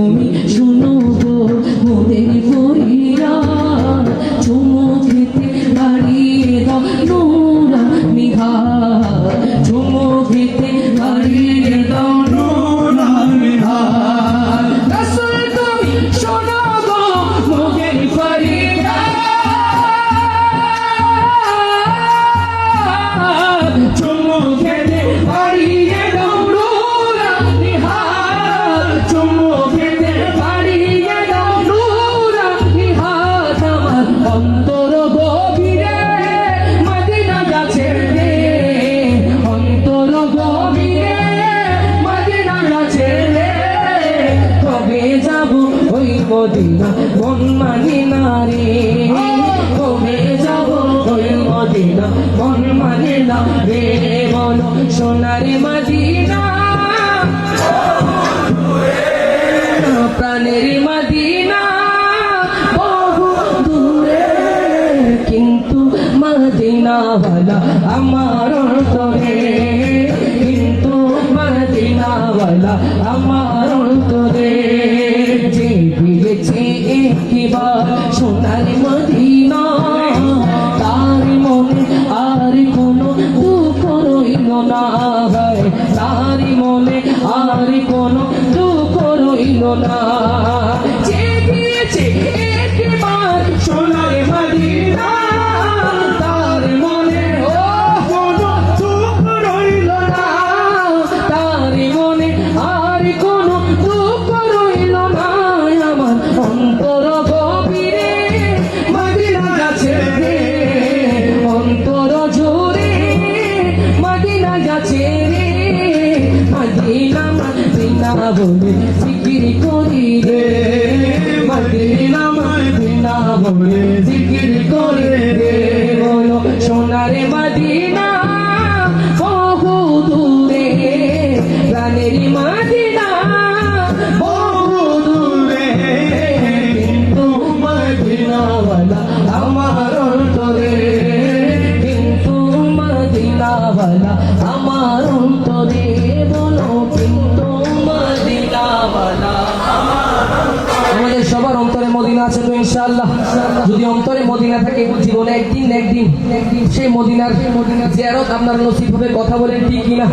তুমি শুনো গো মোদের পরিয়া চুমু খেতে বাড়িয়ে দাও নোরা নিহার চুমু খেতে বাড়িয়ে দাও নোরা নিহার রাসূল তুমি শুনো গো মোদের পরিয়া চুমু খেতে বাড়িয়ে দাও নোরা নিহার চুমু খেতে বাড়িয়ে দাও নোরা নিহার আমার অন্তর গভীরে মদিনা যাচ্ছে রে অন্তর গভীরে মদিনা যাচ্ছে রে কবে যাব ওই মদিনা মন মানি না রে কবে যাব ওই মদিনা মন মানে না রে বলো সোনার মদিনা প্রাণের মদিনা বহু দূরে কিন্তু মদিনাওয়ালা আমার অন্তরে কিন্তু মদিনাওয়ালা আমার অন্তরে যে দিয়েছে একবার সোনার মদিনা তার মনে আর কোনো দুঃখ রইল না হয় তার মনে আর কোনো দুঃখ রইল না যে দিয়েছে একবার সোনার মদিনা তার মনে ও কোনো দুঃখ রইল না তার মনে আর কোনো দুঃখ রইল না আমার অন্তর গভীরে মদিনা যাচ্ছে রে অন্তর জোরে মদিনা যাচ্ছে রে মদিনা মদিনা বলে জিকির করি রে মদিনা মদিনা বলে জিকির করি রে বলো সোনার মদিনা বহু দূরে প্রাণের মদিনা বহু দূরে কিন্তু মদিনাওয়ালা আমার অন্তরে কিন্তু মদিনাওয়ালা আমার অন্তরে বলো কিন্তু মদিনাওয়ালা আমাদের সবার অন্তরে মদিনা আছে তো ইনশাআল্লাহ যদি অন্তরে মদিনা থাকে জীবনে একদিন সেই মদিনার জিয়ারত আপনার নসিব হবে কথা বলেন ঠিক কিনা